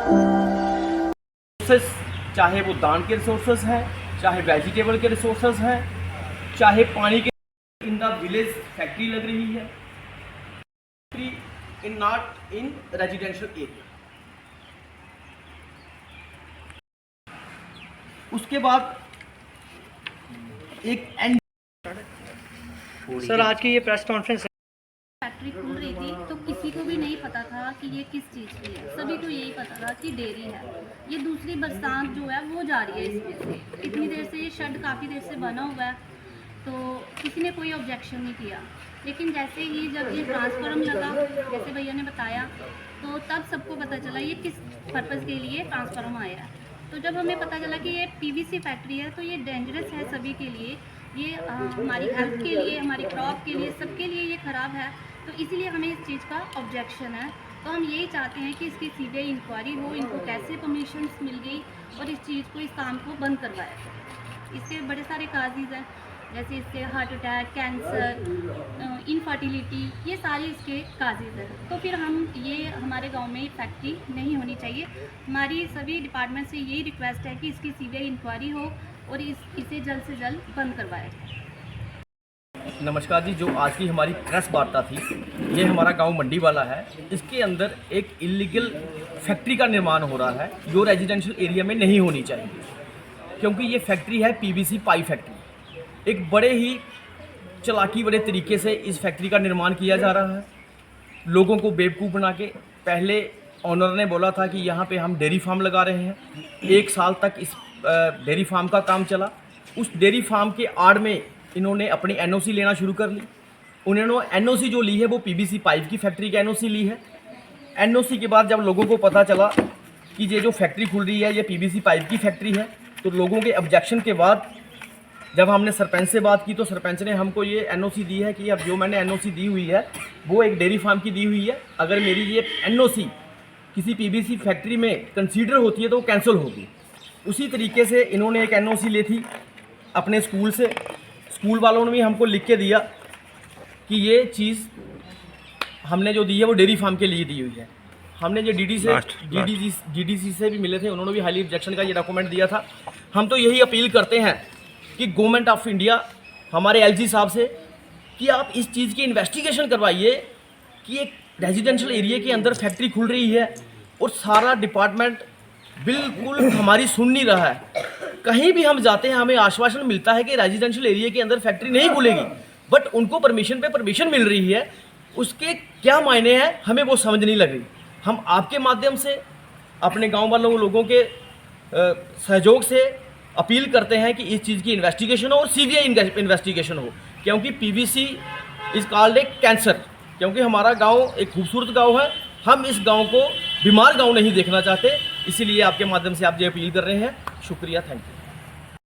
Resources, चाहे वो दान के रिसोर्सेस हैं, चाहे वेजिटेबल के रिसोर्सेस हैं, चाहे पानी के, इन द विलेज फैक्ट्री लग रही है, in not in residential area. उसके बाद एक एंड सर आज की ये प्रेस कॉन्फ्रेंस फैक्ट्री खुल रही थी तो किसी को भी नहीं पता था कि ये किस चीज़ की है। सभी को यही पता था कि डेयरी है। ये दूसरी बरसात जो है वो जा रही है इसमें से। इतनी देर से ये शेड काफ़ी देर से बना हुआ है तो किसी ने कोई ऑब्जेक्शन नहीं किया। लेकिन जैसे ही जब ये ट्रांसफार्म लगा, जैसे भैया ने बताया, तो तब सबको पता चला ये किस पर्पज़ के लिए ट्रांसफार्म आया है। तो जब हमें पता चला कि ये पीवीसी फैक्ट्री है तो ये डेंजरस है सभी के लिए, ये हमारी हेल्थ के लिए, हमारी क्रॉप के लिए, सबके लिए ये ख़राब है। तो इसीलिए हमें इस चीज़ का ऑब्जेक्शन है। तो हम यही चाहते हैं कि इसकी सीबीआई इंक्वायरी हो, इनको कैसे परमिशंस मिल गई और इस चीज़ को, इस काम को बंद करवाया जाए। इसके बड़े सारे काजेज़ हैं, जैसे इससे हार्ट अटैक, कैंसर, इनफर्टिलिटी, ये सारे इसके काजेज़ हैं। तो फिर हम ये हमारे गांव में फैक्ट्री नहीं होनी चाहिए। हमारी सभी डिपार्टमेंट से यही रिक्वेस्ट है कि इसकी सीबीआई इंक्वायरी हो और इसे जल्द से जल्द बंद करवाया जाए। नमस्कार जी, जो आज की हमारी प्रेस वार्ता थी, ये हमारा गांव मंडी वाला है। इसके अंदर एक इलीगल फैक्ट्री का निर्माण हो रहा है जो रेजिडेंशियल एरिया में नहीं होनी चाहिए, क्योंकि ये फैक्ट्री है पीवीसी पाइप फैक्ट्री। एक बड़े ही चालाकी बड़े तरीके से इस फैक्ट्री का निर्माण किया जा रहा है, लोगों को बेवकूफ़ बना के। पहले ऑनर ने बोला था कि यहाँ पे हम डेयरी फार्म लगा रहे हैं। 1 साल तक इस डेयरी फार्म का काम चला। उस डेयरी फार्म के आड़ में इन्होंने अपनी एनओसी लेना शुरू कर ली। उन्होंने एनओसी जो ली है वो पीवीसी पाइप की फैक्ट्री की एनओसी ली है। एनओसी के बाद जब लोगों को पता चला कि ये जो फैक्ट्री खुल रही है ये पीवीसी पाइप की फैक्ट्री है, तो लोगों के ऑब्जेक्शन के बाद जब हमने सरपंच से बात की तो सरपंच ने हमको ये एनओसी दी है कि अब जो मैंने एनओसी दी हुई है वो एक डेयरी फार्म की दी हुई है। अगर मेरी ये एनओसी किसी पीवीसी फैक्ट्री में कंसीडर होती है तो वो कैंसिल होगी। उसी तरीके से इन्होंने एक एनओसी ली थी अपने स्कूल से। स्कूल वालों ने भी हमको लिख के दिया कि ये चीज़ हमने जो दी है वो डेयरी फार्म के लिए दी हुई है। हमने ये डीडीसी से भी मिले थे, उन्होंने भी हाईली ऑब्जेक्शन का ये डॉक्यूमेंट दिया था। हम तो यही अपील करते हैं कि गवर्नमेंट ऑफ इंडिया, हमारे एलजी साहब से, कि आप इस चीज़ की इन्वेस्टिगेशन करवाइए कि एक रेजिडेंशियल एरिया के अंदर फैक्ट्री खुल रही है और सारा डिपार्टमेंट बिल्कुल हमारी सुन नहीं रहा है। कहीं भी हम जाते हैं हमें आश्वासन मिलता है कि रेजिडेंशियल एरिया के अंदर फैक्ट्री नहीं खुलेगी, बट उनको परमिशन पे परमिशन मिल रही है। उसके क्या मायने हैं हमें वो समझ नहीं लग रही। हम आपके माध्यम से अपने गांव वालों लोगों के सहयोग से अपील करते हैं कि इस चीज़ की इन्वेस्टिगेशन हो और सीबीआई इन्वेस्टिगेशन हो, क्योंकि PVC is called a cancer. क्योंकि हमारा गांव एक खूबसूरत गांव है, हम इस गांव को बीमार गांव नहीं देखना चाहते, इसीलिए आपके माध्यम से आप ये अपील कर रहे हैं। शुक्रिया, थैंक यू।